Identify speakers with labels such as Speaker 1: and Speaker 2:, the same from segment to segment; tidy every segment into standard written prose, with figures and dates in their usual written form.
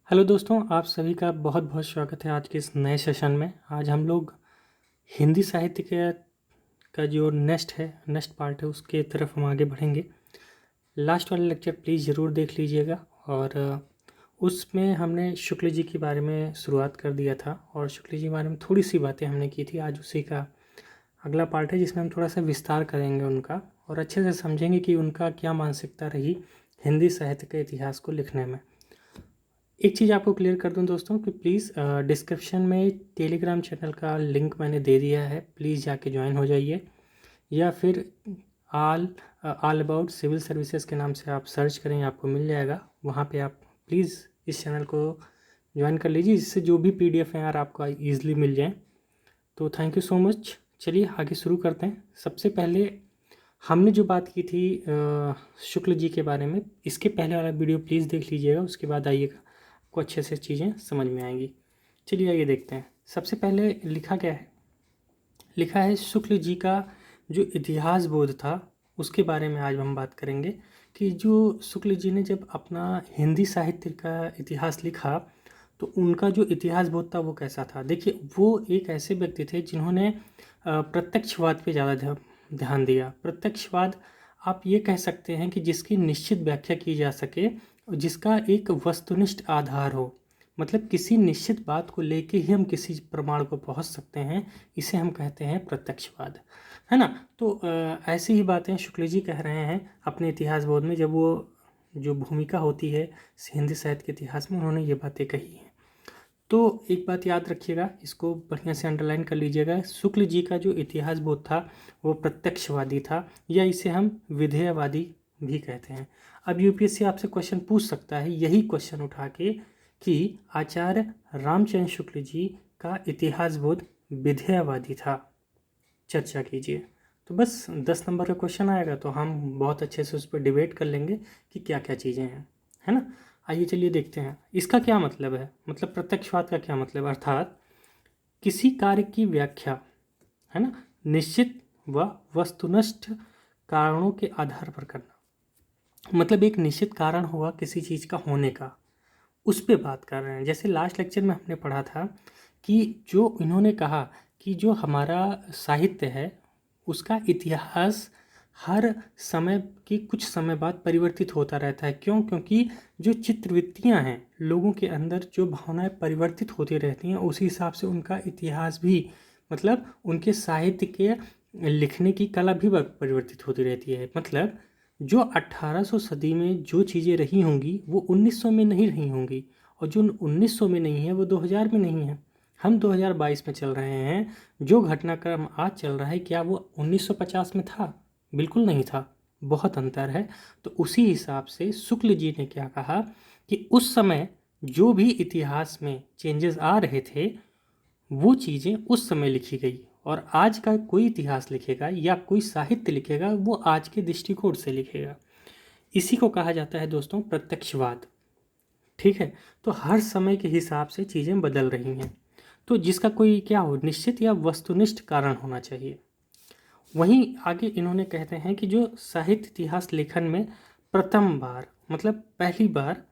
Speaker 1: Hello दोस्तों, आप सभी का बहुत बहुत स्वागत है आज के इस नए सेशन में। आज हम लोग हिंदी साहित्य के का जो नेक्स्ट पार्ट है उसके तरफ हम आगे बढ़ेंगे। लास्ट वाला लेक्चर प्लीज़ ज़रूर देख लीजिएगा। और उसमें हमने शुक्ल जी के बारे में शुरुआत कर दिया था और शुक्ल जी के बारे में थोड़ी सी बातें हमने की थी। आज उसी का अगला पार्ट है जिसमें हम थोड़ा सा विस्तार करेंगे उनका और अच्छे से समझेंगे कि उनका क्या मानसिकता रही हिंदी साहित्य के इतिहास को लिखने में। एक चीज़ आपको क्लियर कर दूं दोस्तों कि प्लीज़ डिस्क्रिप्शन में टेलीग्राम चैनल का लिंक मैंने दे दिया है, प्लीज़ जाके ज्वाइन हो जाइए। या फिर ऑल अबाउट सिविल सर्विसेज के नाम से आप सर्च करें, आपको मिल जाएगा। वहाँ पे आप प्लीज़ इस चैनल को ज्वाइन कर लीजिए, जिससे जो भी PDF हैं यार आपको ईजिली मिल जाएँ। तो थैंक यू सो मच। चलिए आगे शुरू करते हैं। सबसे पहले हमने जो बात की थी शुक्ल जी के बारे में, इसके पहले वाला वीडियो प्लीज़ देख लीजिएगा, उसके बाद आइएगा, आपको अच्छे से चीज़ें समझ में आएंगी। चलिए आइए देखते हैं। सबसे पहले लिखा क्या है? लिखा है शुक्ल जी का जो इतिहास बोध था उसके बारे में आज हम बात करेंगे कि जो शुक्ल जी ने जब अपना हिंदी साहित्य का इतिहास लिखा तो उनका जो इतिहास बोध था वो कैसा था। देखिए, वो एक ऐसे व्यक्ति थे जिन्होंने प्रत्यक्षवाद पे ज़्यादा ध्यान दिया। प्रत्यक्षवाद आप ये कह सकते हैं कि जिसकी निश्चित व्याख्या की जा सके, जिसका एक वस्तुनिष्ठ आधार हो, मतलब किसी निश्चित बात को लेके ही हम किसी प्रमाण को पहुंच सकते हैं, इसे हम कहते हैं प्रत्यक्षवाद, है ना। तो ऐसी ही बातें शुक्ल जी कह रहे हैं अपने इतिहास बोध में, जब वो जो भूमिका होती है हिंदी साहित्य के इतिहास में, उन्होंने ये बातें कही हैं। तो एक बात याद रखिएगा, इसको बढ़िया से अंडरलाइन कर लीजिएगा। शुक्ल जी का जो इतिहास बोध था वो प्रत्यक्षवादी था, या इसे हम विधेयवादी भी कहते हैं। अब UPSC आपसे क्वेश्चन पूछ सकता है यही क्वेश्चन उठा के कि आचार्य रामचंद्र शुक्ल जी का इतिहास बोध विधेयवादी था, चर्चा कीजिए। तो बस 10 नंबर का क्वेश्चन आएगा तो हम बहुत अच्छे से उस पर डिबेट कर लेंगे कि क्या क्या चीज़ें हैं, है ना। आइए चलिए देखते हैं इसका क्या मतलब है। मतलब प्रत्यक्षवाद का क्या मतलब, अर्थात किसी कार्य की व्याख्या, है ना, निश्चित व वस्तुनिष्ठ कारणों के आधार पर करना। मतलब एक निश्चित कारण हुआ किसी चीज़ का होने का, उस पे बात कर रहे हैं। जैसे लास्ट लेक्चर में हमने पढ़ा था कि जो इन्होंने कहा कि जो हमारा साहित्य है उसका इतिहास हर समय की कुछ समय बाद परिवर्तित होता रहता है। क्यों? क्योंकि जो चित्रवृत्तियाँ हैं लोगों के अंदर, जो भावनाएं परिवर्तित होती रहती हैं, उसी हिसाब से उनका इतिहास भी, मतलब उनके साहित्य के लिखने की कला भी परिवर्तित होती रहती है। मतलब जो 1800 सदी में जो चीज़ें रही होंगी वो 1900 में नहीं रही होंगी, और जो 1900 में नहीं है वो 2000 में नहीं है। हम 2022 में चल रहे हैं। जो घटनाक्रम आज चल रहा है क्या वो 1950 में था? बिल्कुल नहीं था, बहुत अंतर है। तो उसी हिसाब से शुक्ल जी ने क्या कहा कि उस समय जो भी इतिहास में चेंजेस आ रहे थे वो चीज़ें उस समय लिखी गई, और आज का कोई इतिहास लिखेगा या कोई साहित्य लिखेगा वो आज के दृष्टिकोण से लिखेगा। इसी को कहा जाता है दोस्तों प्रत्यक्षवाद। ठीक है, तो हर समय के हिसाब से चीज़ें बदल रही हैं, तो जिसका कोई क्या हो, निश्चित या वस्तुनिष्ठ कारण होना चाहिए। वहीं आगे इन्होंने कहते हैं कि जो साहित्य इतिहास लेखन में प्रथम बार, मतलब पहली बार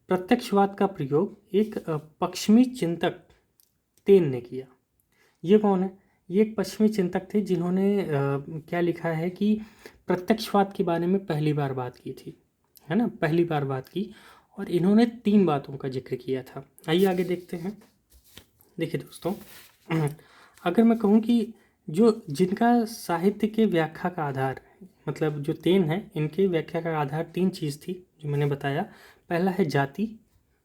Speaker 1: प्रत्यक्षवाद का प्रयोग एक पश्चिमी चिंतक तेन ने किया। ये कौन है? ये एक पश्चिमी चिंतक थे जिन्होंने क्या लिखा है कि प्रत्यक्षवाद के बारे में पहली बार बात की थी, है ना, पहली बार बात की। और इन्होंने 3 बातों का जिक्र किया था। आइए आगे देखते हैं। देखिए दोस्तों, अगर मैं कहूँ कि जो जिनका साहित्य के व्याख्या का आधार, मतलब जो तेन है, इनके व्याख्या का आधार 3 चीज़ थी जो मैंने बताया। पहला है जाति,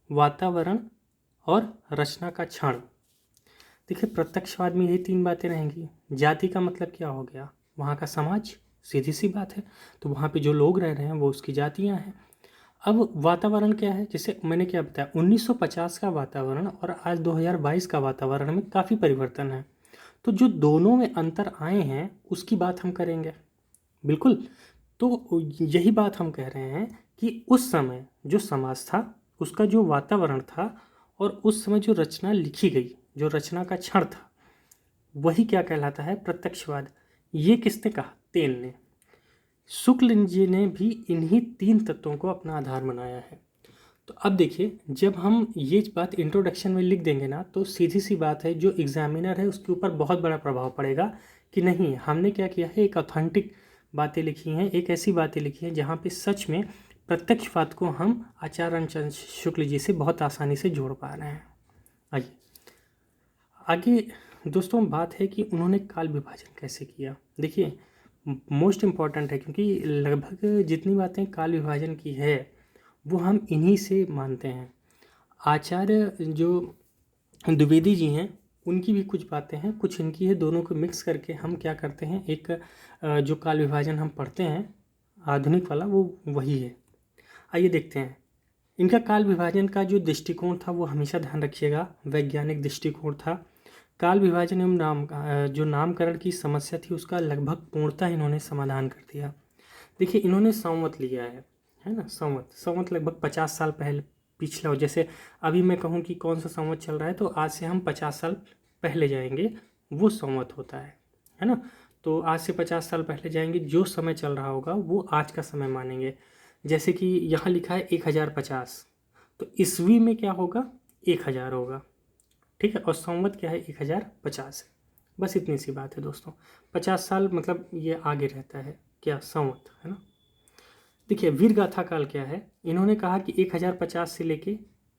Speaker 1: वातावरण और रचना का क्षण। देखिए, प्रत्यक्षवाद में यही 3 बातें रहेंगी। जाति का मतलब क्या हो गया? वहाँ का समाज, सीधी सी बात है। तो वहाँ पे जो लोग रह रहे हैं वो उसकी जातियाँ हैं। अब वातावरण क्या है? जैसे मैंने क्या बताया, 1950 का वातावरण और आज 2022 का वातावरण में काफ़ी परिवर्तन है। तो जो दोनों में अंतर आए हैं उसकी बात हम करेंगे, बिल्कुल। तो यही बात हम कह रहे हैं कि उस समय जो समाज था, उसका जो वातावरण था, और उस समय जो रचना लिखी गई, जो रचना का क्षण था, वही क्या कहलाता है? प्रत्यक्षवाद। ये किसने कहा? तेन ने। शुक्ल जी ने भी इन्हीं 3 तत्वों को अपना आधार बनाया है। तो अब देखिए, जब हम ये बात इंट्रोडक्शन में लिख देंगे ना, तो सीधी सी बात है, जो एग्जामिनर है उसके ऊपर बहुत बड़ा प्रभाव पड़ेगा कि नहीं, हमने क्या किया है, एक ऑथेंटिक बातें लिखी हैं, एक ऐसी बातें लिखी हैं जहाँ पे सच में प्रत्यक्ष बात को हम आचार्य रामचंद्र शुक्ल जी से बहुत आसानी से जोड़ पा रहे हैं। आइए आगे दोस्तों, बात है कि उन्होंने काल विभाजन कैसे किया। देखिए, मोस्ट इम्पॉर्टेंट है, क्योंकि लगभग जितनी बातें काल विभाजन की है वो हम इन्हीं से मानते हैं। आचार्य जो द्विवेदी जी हैं उनकी भी कुछ बातें हैं, कुछ इनकी है, दोनों को मिक्स करके हम क्या करते हैं, एक जो काल विभाजन हम पढ़ते हैं आधुनिक वाला, वो वही है। आइए देखते हैं इनका काल विभाजन का जो दृष्टिकोण था वो हमेशा ध्यान रखिएगा, वैज्ञानिक दृष्टिकोण था। काल विभाजन एवं जो नामकरण की समस्या थी उसका लगभग पूर्णतः इन्होंने समाधान कर दिया। देखिए, इन्होंने संवत लिया है ना, संवत लगभग 50 साल पहले पिछला हो। जैसे अभी मैं कहूँ कि कौन सा संवत चल रहा है, तो आज से हम 50 साल पहले जाएंगे, वो संवत होता है ना। तो आज से 50 साल पहले जाएंगे, जो समय चल रहा होगा वो आज का समय मानेंगे। जैसे कि यहाँ लिखा है 1050, तो ईस्वी में क्या होगा, 1000 होगा, ठीक है। और संवत क्या है, 1050 है। बस इतनी सी बात है दोस्तों। 50 साल मतलब ये आगे रहता है क्या, संवत, है ना। देखिए, वीर गाथा काल क्या है, इन्होंने कहा कि 1050 से लेके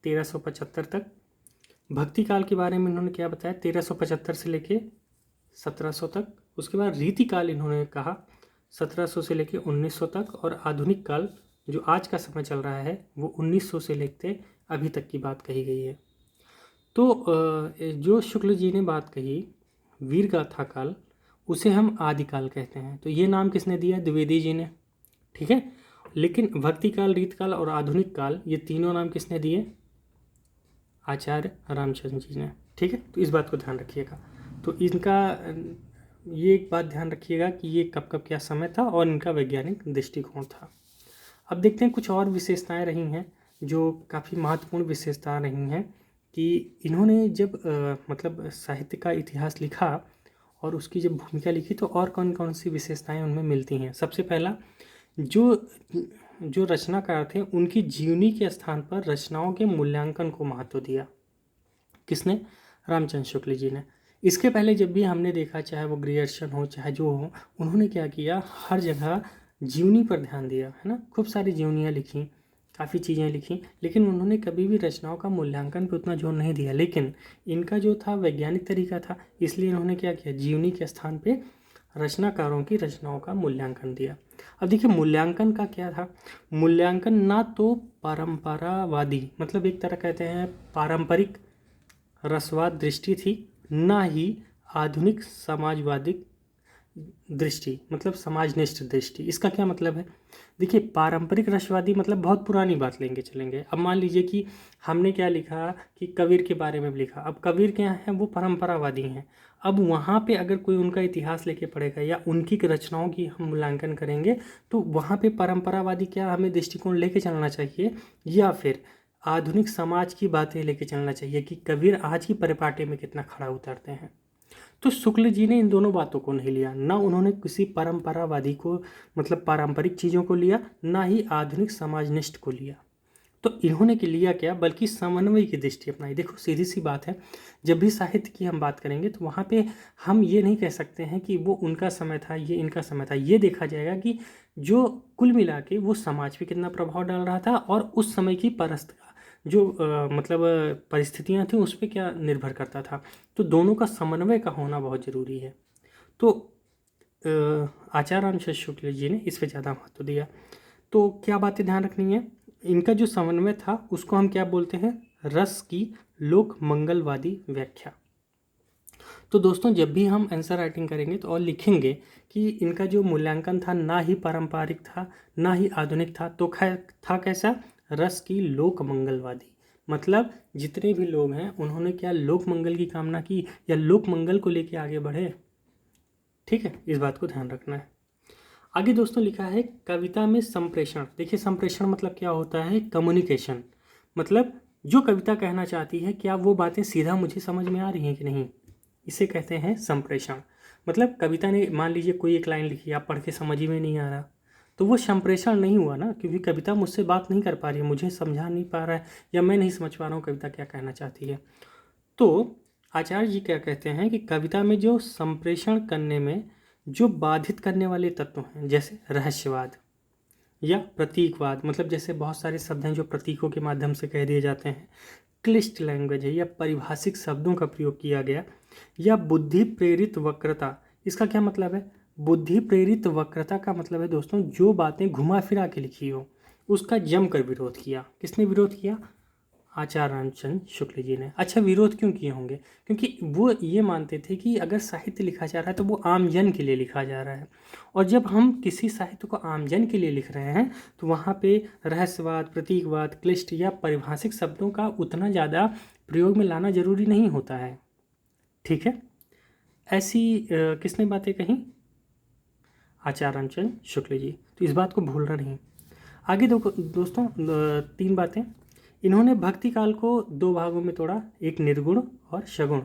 Speaker 1: 1375 तक। भक्ति काल के बारे में इन्होंने क्या बताया, 1375 से लेके 1700 तक। उसके बाद रीति काल इन्होंने कहा 1700 से लेके 1900 तक। और आधुनिक काल जो आज का समय चल रहा है वो 1900 से लेके अभी तक की बात कही गई है। तो जो शुक्ल जी ने बात कही वीर गाथा काल, उसे हम आदिकाल कहते हैं। तो ये नाम किसने दिया, द्विवेदी जी ने, ठीक है। लेकिन भक्ति काल, रीत काल और आधुनिक काल, ये तीनों नाम किसने दिए, आचार्य रामचंद्र जी ने, ठीक है। तो इस बात को ध्यान रखिएगा। तो इनका ये एक बात ध्यान रखिएगा कि ये कब कब क्या समय था और इनका वैज्ञानिक दृष्टिकोण था। अब देखते हैं कुछ और विशेषताएं रही हैं जो काफ़ी महत्वपूर्ण विशेषताएं रही हैं कि इन्होंने जब मतलब साहित्य का इतिहास लिखा और उसकी जब भूमिका लिखी, तो और कौन कौन सी विशेषताएं उनमें मिलती हैं। सबसे पहला, जो रचनाकार थे उनकी जीवनी के स्थान पर रचनाओं के मूल्यांकन को महत्व दिया। किसने, रामचंद्र शुक्ल जी ने। इसके पहले जब भी हमने देखा, चाहे वो ग्रियर्सन हो चाहे जो हो, उन्होंने क्या किया, हर जगह जीवनी पर ध्यान दिया, है ना। खूब सारी जीवनियाँ लिखी, काफ़ी चीज़ें लिखी, लेकिन उन्होंने कभी भी रचनाओं का मूल्यांकन पे उतना जोर नहीं दिया। लेकिन इनका जो था वैज्ञानिक तरीका था, इसलिए इन्होंने क्या किया, जीवनी के स्थान पे रचनाकारों की रचनाओं का मूल्यांकन दिया। अब देखिए, मूल्यांकन का क्या था, मूल्यांकन ना तो परंपरावादी, मतलब एक तरह कहते हैं पारंपरिक रसवाद दृष्टि थी, ना ही आधुनिक समाजवादी दृष्टि, मतलब समाजनिष्ठ दृष्टि। इसका क्या मतलब है, देखिए, पारंपरिक रसवादी मतलब बहुत पुरानी बात लेंगे चलेंगे। अब मान लीजिए कि हमने क्या लिखा कि कबीर के बारे में लिखा, अब कबीर क्या है, वो परंपरावादी हैं। अब वहाँ पे अगर कोई उनका इतिहास लेके पढ़ेगा या उनकी रचनाओं की हम मूल्यांकन करेंगे, तो वहाँ पे परंपरावादी क्या हमें दृष्टिकोण लेके चलना चाहिए, या फिर आधुनिक समाज की बातें लेके चलना चाहिए कि कबीर आज की परिपाटी में कितना खड़ा उतरते हैं। तो शुक्ल जी ने इन दोनों बातों को नहीं लिया, ना उन्होंने किसी परंपरावादी को मतलब पारंपरिक चीज़ों को लिया, ना ही आधुनिक समाजनिष्ठ को लिया। तो इन्होंने के लिया क्या, बल्कि समन्वय की दृष्टि अपनाई। देखो, सीधी सी बात है, जब भी साहित्य की हम बात करेंगे तो वहाँ पे हम ये नहीं कह सकते हैं कि वो उनका समय था, ये इनका समय था। ये देखा जाएगा कि जो कुल मिला के वो समाज पे कितना प्रभाव डाल रहा था और उस समय की जो मतलब परिस्थितियाँ थी उस पर क्या निर्भर करता था। तो दोनों का समन्वय का होना बहुत ज़रूरी है। तो आचार्य रामचंद्र शुक्ल जी ने इस पर ज़्यादा महत्व दिया। तो क्या बातें ध्यान रखनी है, इनका जो समन्वय था उसको हम क्या बोलते हैं, रस की लोक मंगलवादी व्याख्या। तो दोस्तों, जब भी हम आंसर राइटिंग करेंगे तो और लिखेंगे कि इनका जो मूल्यांकन था ना ही पारंपरिक था ना ही आधुनिक था, तो खैर था कैसा, रस की लोक मंगलवादी। मतलब जितने भी लोग हैं उन्होंने क्या लोक मंगल की कामना की या लोक मंगल को लेके आगे बढ़े, ठीक है। इस बात को ध्यान रखना है। आगे दोस्तों लिखा है कविता में संप्रेषण। देखिए, संप्रेषण मतलब क्या होता है, कम्युनिकेशन। मतलब जो कविता कहना चाहती है क्या वो बातें सीधा मुझे समझ में आ रही हैं कि नहीं, इसे कहते हैं संप्रेषण। मतलब कविता ने मान लीजिए कोई एक लाइन लिखी, आप पढ़ के समझ ही में नहीं आ रहा, तो वो संप्रेषण नहीं हुआ ना, क्योंकि कविता मुझसे बात नहीं कर पा रही है, मुझे समझा नहीं पा रहा है, या मैं नहीं समझ पा रहा हूँ कविता क्या कहना चाहती है। तो आचार्य जी क्या कहते हैं कि कविता में जो संप्रेषण करने में जो बाधित करने वाले तत्व हैं, जैसे रहस्यवाद या प्रतीकवाद, मतलब जैसे बहुत सारे शब्द हैं जो प्रतीकों के माध्यम से कह दिए जाते हैं, क्लिष्ट लैंग्वेज है या परिभाषिक शब्दों का प्रयोग किया गया, या बुद्धि प्रेरित वक्रता। इसका क्या मतलब है? बुद्धि प्रेरित वक्रता का मतलब है दोस्तों, जो बातें घुमा फिरा के लिखी हो उसका जमकर विरोध किया। किसने विरोध किया? आचार्य रामचंद्र शुक्ल जी ने। अच्छा, विरोध क्यों किए होंगे? क्योंकि वो ये मानते थे कि अगर साहित्य लिखा जा रहा है तो वो आमजन के लिए लिखा जा रहा है, और जब हम किसी साहित्य को आमजन के लिए लिख रहे हैं तो वहाँ पे रहस्यवाद, प्रतीकवाद, क्लिष्ट या परिभाषिक शब्दों का उतना ज़्यादा प्रयोग में लाना जरूरी नहीं होता है। ठीक है, ऐसी किसने बातें कही? आचार्य रामचंद्र शुक्ल जी। तो इस बात को भूलना नहीं। आगे दोस्तों 3 बातें। इन्होंने भक्ति काल को 2 भागों में तोड़ा, एक निर्गुण और सगुण।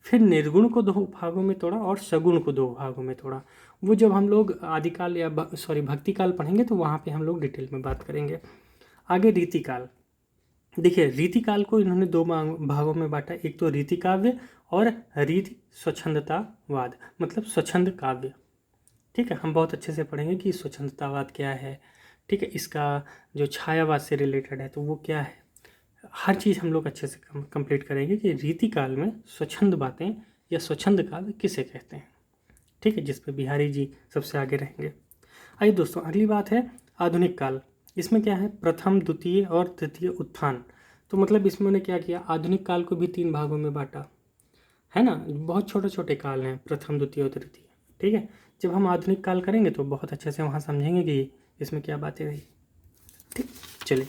Speaker 1: फिर निर्गुण को 2 भागों में तोड़ा और सगुण को 2 भागों में तोड़ा। वो जब हम लोग आदिकाल या भक्ति काल पढ़ेंगे तो वहाँ पे हम लोग डिटेल में बात करेंगे। आगे रीतिकाल। देखिए, रीतिकाल को इन्होंने 2 भागों में बांटा, एक तो रीति काव्य और रीति स्वच्छंदतावाद, मतलब स्वच्छंद काव्य। ठीक है, हम बहुत अच्छे से पढ़ेंगे कि स्वच्छंदतावाद क्या है। ठीक है, इसका जो छायावाद से रिलेटेड है तो वो क्या है, हर चीज़ हम लोग अच्छे से कंप्लीट करेंगे कि रीतिकाल में स्वच्छंद बातें या स्वच्छंद काव्य किसे कहते हैं। ठीक है, जिस पे बिहारी जी सबसे आगे रहेंगे। आइए दोस्तों, अगली बात है आधुनिक काल। इसमें क्या है? प्रथम, द्वितीय और तृतीय उत्थान। तो मतलब इसमें उन्होंने क्या किया? आधुनिक काल को भी 3 भागों में बांटा है ना। बहुत छोटे छोटे काल हैं, प्रथम, द्वितीय और तृतीय। ठीक है, जब हम आधुनिक काल करेंगे तो बहुत अच्छे से वहाँ समझेंगे कि इसमें क्या बातें रही। ठीक, चलिए।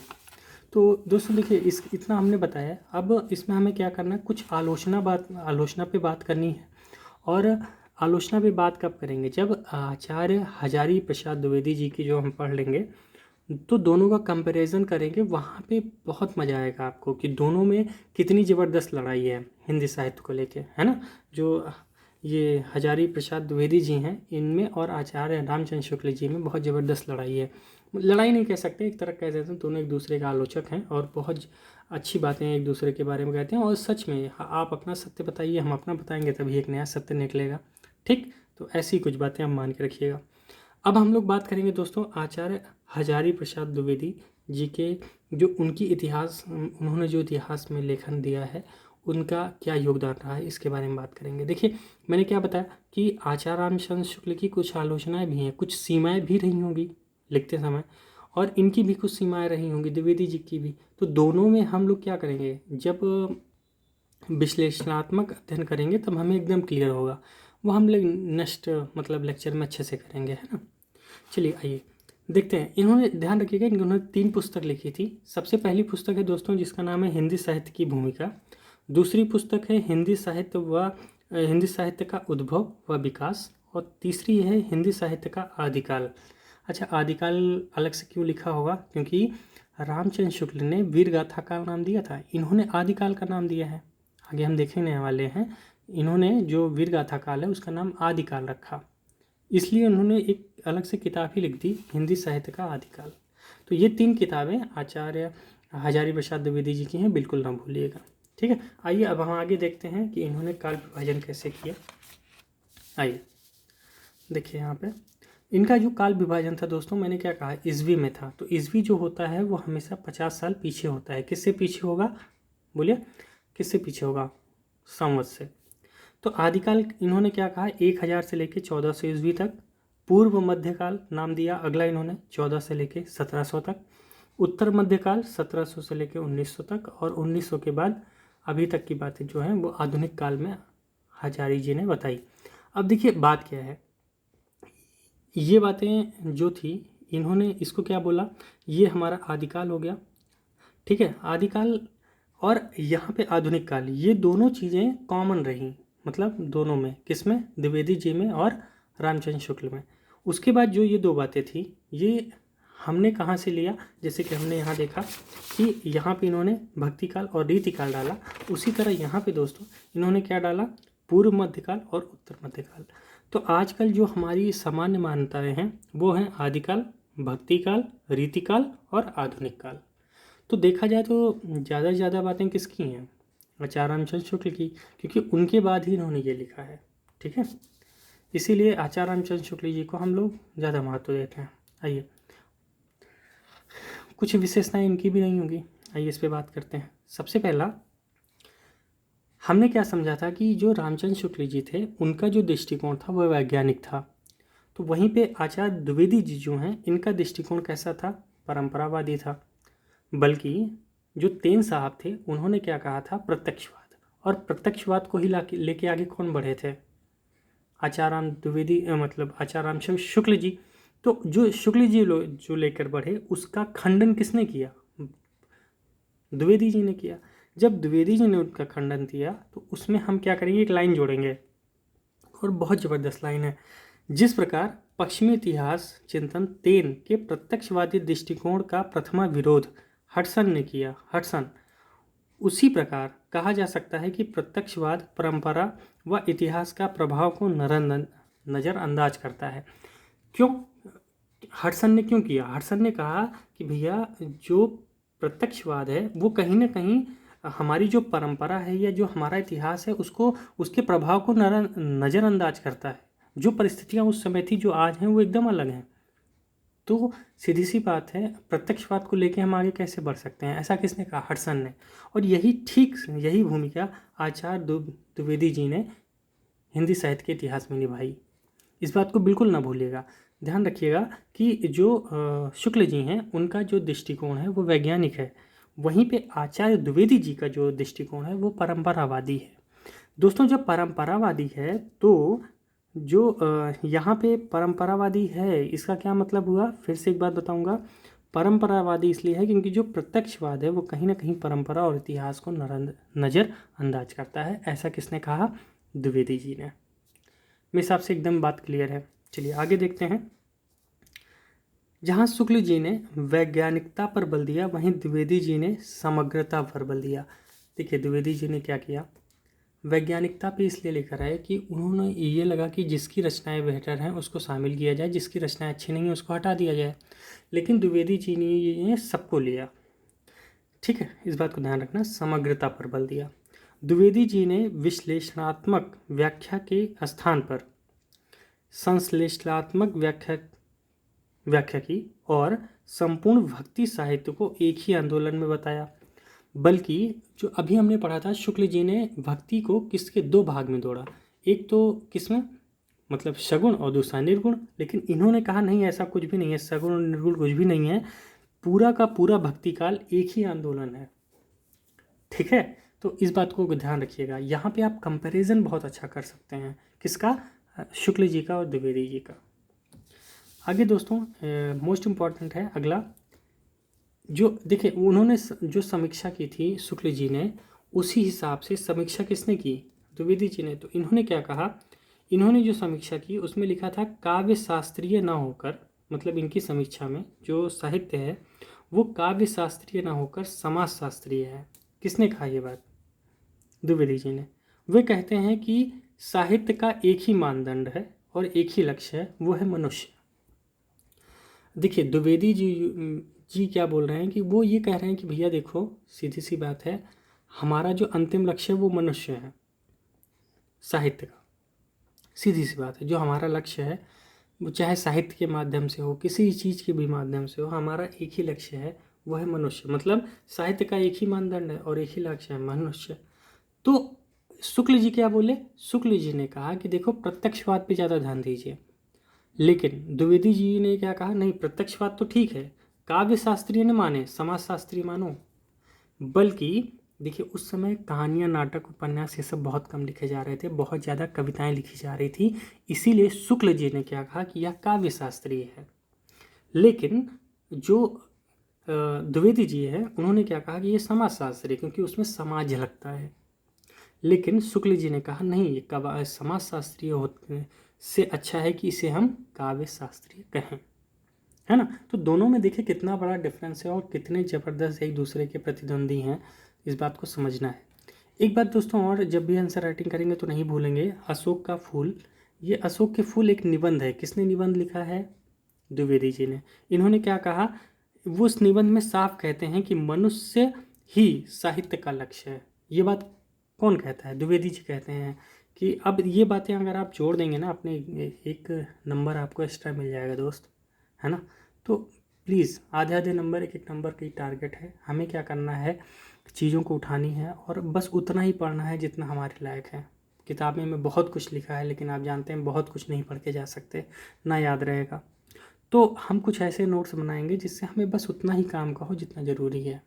Speaker 1: तो दोस्तों देखिए, इतना हमने बताया। अब इसमें हमें क्या करना है? कुछ आलोचना पे बात करनी है। और आलोचना पे बात कब करेंगे? जब आचार्य हजारी प्रसाद द्विवेदी जी की जो हम पढ़ लेंगे तो दोनों का कंपैरिजन करेंगे। वहाँ पे बहुत मज़ा आएगा आपको कि दोनों में कितनी ज़बरदस्त लड़ाई है हिंदी साहित्य को लेके, है ना। जो ये हजारी प्रसाद द्विवेदी जी हैं, इनमें और आचार्य रामचंद्र शुक्ल जी में बहुत ज़बरदस्त लड़ाई है। लड़ाई नहीं कह सकते, एक तरह कह सकते हैं दोनों एक दूसरे का आलोचक हैं और बहुत अच्छी बातें एक दूसरे के बारे में कहते हैं। और सच में आप अपना सत्य बताइए, हम अपना बताएंगे, तभी एक नया सत्य निकलेगा। ठीक, तो ऐसी कुछ बातें हम मान के रखिएगा। अब हम लोग बात करेंगे दोस्तों आचार्य हजारी प्रसाद द्विवेदी जी के, जो उनकी इतिहास, उन्होंने जो इतिहास में लेखन दिया है उनका क्या योगदान रहा है, इसके बारे में बात करेंगे। देखिए, मैंने क्या बताया कि आचार्य रामचंद्र शुक्ल की कुछ आलोचनाएं भी हैं, कुछ सीमाएं भी रही होंगी लिखते समय, और इनकी भी कुछ सीमाएं रही होंगी, द्विवेदी जी की भी। तो दोनों में हम लोग क्या करेंगे? जब विश्लेषणात्मक अध्ययन करेंगे तब हमें एकदम क्लियर होगा। वो हम लोग नेक्स्ट मतलब लेक्चर में अच्छे से करेंगे, है ना। चलिए आइए देखते हैं। इन्होंने, ध्यान रखिएगा, इन्होंने 3 पुस्तक लिखी थी। सबसे पहली पुस्तक है दोस्तों जिसका नाम है हिंदी साहित्य की भूमिका। दूसरी पुस्तक है हिंदी साहित्य का उद्भव व विकास। और तीसरी है हिंदी साहित्य का आदिकाल। अच्छा, आदिकाल अलग से क्यों लिखा होगा? क्योंकि रामचंद्र शुक्ल ने वीर गाथा का नाम दिया था, इन्होंने आदिकाल का नाम दिया है। आगे हम देखने वाले हैं, इन्होंने जो वीर गाथा काल है उसका नाम आदिकाल रखा, इसलिए उन्होंने एक अलग से किताब ही लिख दी, हिंदी साहित्य का आदिकाल। तो ये 3 किताबें आचार्य हजारी प्रसाद द्विवेदी जी की हैं, बिल्कुल ना भूलिएगा। ठीक है, आइए अब हम आगे देखते हैं कि इन्होंने काल विभाजन कैसे किया। आइए देखिए, यहाँ पे इनका जो काल विभाजन था दोस्तों, मैंने क्या कहा, ईस्वी में था। तो ईस्वी जो होता है वो हमेशा 50 साल पीछे होता है। किससे पीछे होगा? बोलिए, किससे पीछे होगा? संवत से। तो आदिकाल इन्होंने क्या कहा, 1000 से लेके 1400 ईस्वी तक। पूर्व मध्यकाल नाम दिया अगला इन्होंने, 1400 से लेके 1700 तक। उत्तर मध्यकाल 1700 से लेके 1900 तक। और 1900 के बाद अभी तक की बातें जो हैं वो आधुनिक काल में हजारी जी ने बताई। अब देखिए बात क्या है, ये बातें जो थी इन्होंने इसको क्या बोला, ये हमारा आदिकाल हो गया। ठीक है, आदिकाल और यहाँ पे आधुनिक काल, ये दोनों चीज़ें कॉमन रही, मतलब दोनों में, किसमें? द्विवेदी जी में और रामचंद्र शुक्ल में। उसके बाद जो ये 2 बातें थी, ये हमने कहाँ से लिया? जैसे कि हमने यहाँ देखा कि यहाँ पे इन्होंने भक्ति काल और रीतिकाल डाला, उसी तरह यहाँ पे दोस्तों इन्होंने क्या डाला? पूर्व मध्यकाल और उत्तर मध्यकाल। तो आजकल जो हमारी सामान्य मान्यताएं हैं वो हैं आदिकाल, भक्ति काल, रीतिकाल और आधुनिक काल। तो देखा जाए तो ज़्यादा से ज़्यादा बातें किसकी हैं? आचार्य रामचंद्र शुक्ल की, क्योंकि उनके बाद ही इन्होंने ये लिखा है। ठीक है, इसीलिए आचार्य रामचंद्र शुक्ल जी को हम लोग ज़्यादा महत्व देते हैं। आइए, कुछ विशेषताएं इनकी भी नहीं होंगी, आइए इस पर बात करते हैं। सबसे पहला, हमने क्या समझा था कि जो रामचंद्र शुक्ल जी थे उनका जो दृष्टिकोण था वह वैज्ञानिक था। तो वहीं पे आचार्य द्विवेदी जी जो हैं इनका दृष्टिकोण कैसा था? परंपरावादी था। बल्कि जो तेन साहब थे उन्होंने क्या कहा था? प्रत्यक्षवाद। और प्रत्यक्षवाद को ही लेके आगे कौन बढ़े थे? आचार्य राम द्विवेदी, मतलब आचार्य रामचंद्र शुक्ल जी। तो जो शुक्ल जी जो लेकर बढ़े उसका खंडन किसने किया? द्विवेदी जी ने किया। जब द्विवेदी जी ने उनका खंडन किया तो उसमें हम क्या करेंगे? एक लाइन जोड़ेंगे, और बहुत ज़बरदस्त लाइन है। जिस प्रकार पश्चिमी इतिहास चिंतन तेन के प्रत्यक्षवादी दृष्टिकोण का प्रथमा विरोध हडसन ने किया, उसी प्रकार कहा जा सकता है कि प्रत्यक्षवाद परंपरा व इतिहास का प्रभाव को नज़रअंदाज करता है। क्यों? हडसन ने क्यों किया? हडसन ने कहा कि भैया जो प्रत्यक्षवाद है वो कहीं ना कहीं हमारी जो परंपरा है या जो हमारा इतिहास है उसको, उसके प्रभाव को नज़रअंदाज करता है। जो परिस्थितियाँ उस समय थी जो आज हैं वो एकदम अलग हैं। तो सीधी सी बात है, प्रत्यक्षवाद को लेके हम आगे कैसे बढ़ सकते हैं? ऐसा किसने कहा? हडसन ने। और यही भूमिका आचार्य द्विवेदी जी ने हिंदी साहित्य के इतिहास में निभाई। इस बात को बिल्कुल ना भूलिएगा, ध्यान रखिएगा कि जो शुक्ल जी हैं उनका जो दृष्टिकोण है वो वैज्ञानिक है, वहीं पे आचार्य द्विवेदी जी का जो दृष्टिकोण है वो परंपरावादी है। दोस्तों, जब परंपरावादी है तो जो यहाँ पे परंपरावादी है इसका क्या मतलब हुआ? फिर से एक बात बताऊंगा। परंपरावादी इसलिए है क्योंकि जो प्रत्यक्षवाद है वो कहीं ना कहीं परंपरा और इतिहास को नज़रअंदाज करता है। ऐसा किसने कहा? द्विवेदी जी ने। मेरे हिसाब से एकदम बात क्लियर है। चलिए आगे देखते हैं। जहाँ शुक्ल जी ने वैज्ञानिकता पर बल दिया वहीं द्विवेदी जी ने समग्रता पर बल दिया। देखिए, द्विवेदी जी ने क्या किया? वैज्ञानिकता पे इसलिए लेकर आए कि उन्होंने ये लगा कि जिसकी रचनाएं बेहतर हैं उसको शामिल किया जाए, जिसकी रचनाएं अच्छी नहीं है उसको हटा दिया जाए। लेकिन द्विवेदी जी ने ये सबको लिया। ठीक है, इस बात को ध्यान रखना, समग्रता पर बल दिया। द्विवेदी जी ने विश्लेषणात्मक व्याख्या के स्थान पर संश्लेषणात्मक व्याख्या की और संपूर्ण भक्ति साहित्य को एक ही आंदोलन में बताया। बल्कि जो अभी हमने पढ़ा था, शुक्ल जी ने भक्ति को किसके दो भाग में तोड़ा, एक तो किसमें, मतलब सगुण, और दूसरा निर्गुण। लेकिन इन्होंने कहा नहीं, ऐसा कुछ भी नहीं है, सगुण और निर्गुण कुछ भी नहीं है, पूरा का पूरा भक्ति काल एक ही आंदोलन है। ठीक है, तो इस बात को ध्यान रखिएगा। यहाँ पे आप कंपैरिजन बहुत अच्छा कर सकते हैं, किसका? शुक्ल जी का और द्विवेदी जी का। आगे दोस्तों, मोस्ट इम्पॉर्टेंट है अगला। जो देखिए, उन्होंने जो समीक्षा की थी शुक्ल जी ने, उसी हिसाब से समीक्षा किसने की? द्विवेदी जी ने। तो इन्होंने क्या कहा? इन्होंने जो समीक्षा की उसमें लिखा था काव्य शास्त्रीय ना होकर, मतलब इनकी समीक्षा में जो साहित्य है वो काव्य शास्त्रीय ना होकर समाज शास्त्रीय है। किसने कहा ये बात? द्विवेदी जी ने। वे कहते हैं कि साहित्य का एक ही मानदंड है और एक ही लक्ष्य है, वो है मनुष्य। देखिए, द्विवेदी जी क्या बोल रहे हैं कि वो ये कह रहे हैं कि भैया देखो, सीधी सी बात है, हमारा जो अंतिम लक्ष्य है वो मनुष्य है, साहित्य का। सीधी सी बात है, जो हमारा लक्ष्य है वो चाहे साहित्य के माध्यम से हो, किसी चीज़ के भी माध्यम से हो, हमारा एक ही लक्ष्य है, वो है मनुष्य। मतलब साहित्य का एक ही मानदंड है और एक ही लक्ष्य है, मनुष्य। तो शुक्ल जी क्या बोले? शुक्ल जी ने कहा कि देखो, प्रत्यक्षवाद पे ज़्यादा ध्यान दीजिए। लेकिन द्विवेदी जी ने क्या कहा? नहीं, प्रत्यक्षवाद तो ठीक है, काव्य शास्त्रीय न माने, समाज शास्त्रीय मानो। बल्कि देखिए, उस समय कहानियाँ, नाटक, उपन्यास ये सब बहुत कम लिखे जा रहे थे, बहुत ज़्यादा कविताएं लिखी जा रही थी। इसीलिए शुक्ल जी ने क्या कहा कि यह काव्य शास्त्रीय है। लेकिन जो द्विवेदी जी है उन्होंने क्या कहा कि ये समाज शास्त्रीय, क्योंकि उसमें समाज झलकता है। लेकिन शुक्ल जी ने कहा नहीं, ये समाज शास्त्रीय होते से अच्छा है कि इसे हम काव्य शास्त्रीय कहें, है ना। तो दोनों में देखिए कितना बड़ा डिफरेंस है और कितने ज़बरदस्त एक दूसरे के प्रतिद्वंदी हैं, इस बात को समझना है। एक बात दोस्तों, और जब भी आंसर राइटिंग करेंगे तो नहीं भूलेंगे, अशोक का फूल। ये अशोक के फूल एक निबंध है। किसने निबंध लिखा है? द्विवेदी जी ने। इन्होंने क्या कहा, वो उस निबंध में साफ कहते हैं कि मनुष्य ही साहित्य का लक्ष्य है। ये बात कौन कहता है? द्विवेदी जी कहते हैं कि अब ये बातें अगर आप जोड़ देंगे ना अपने, एक नंबर आपको एक्स्ट्रा मिल जाएगा दोस्त, है ना। तो प्लीज़ आधे आधे नंबर, एक एक नंबर की टारगेट है। हमें क्या करना है, चीज़ों को उठानी है और बस उतना ही पढ़ना है जितना हमारे लायक है। किताबें में बहुत कुछ लिखा है, लेकिन आप जानते हैं बहुत कुछ नहीं पढ़ के जा सकते, ना याद रहेगा। तो हम कुछ ऐसे नोट्स बनाएंगे जिससे हमें बस उतना ही काम का हो जितना ज़रूरी है,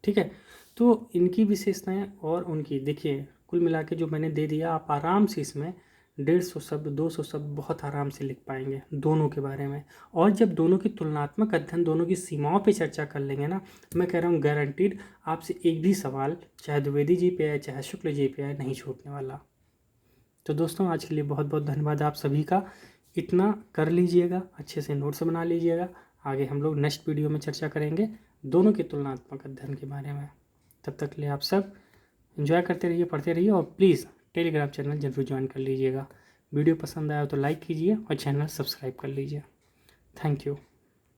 Speaker 1: ठीक है। तो इनकी विशेषताएं और उनकी देखिए, कुल मिला के जो मैंने दे दिया, आप आराम से इसमें 150 शब्द 200 शब्द बहुत आराम से लिख पाएंगे दोनों के बारे में। और जब दोनों की तुलनात्मक अध्ययन, दोनों की सीमाओं पे चर्चा कर लेंगे ना, मैं कह रहा हूँ गारंटीड आपसे एक भी सवाल चाहे द्विवेदी जी पे आए चाहे शुक्ल जी पे आए नहीं छूटने वाला। तो दोस्तों आज के लिए बहुत बहुत धन्यवाद आप सभी का। इतना कर लीजिएगा, अच्छे से नोट्स बना लीजिएगा। आगे हम लोग नेक्स्ट वीडियो में चर्चा करेंगे दोनों के तुलनात्मक अध्ययन के बारे में। तब तक के लिए आप सब एंजॉय करते रहिए, पढ़ते रहिए और प्लीज़ टेलीग्राम चैनल जरूर ज्वाइन कर लीजिएगा। वीडियो पसंद आया तो लाइक कीजिए और चैनल सब्सक्राइब कर लीजिए। Thank you.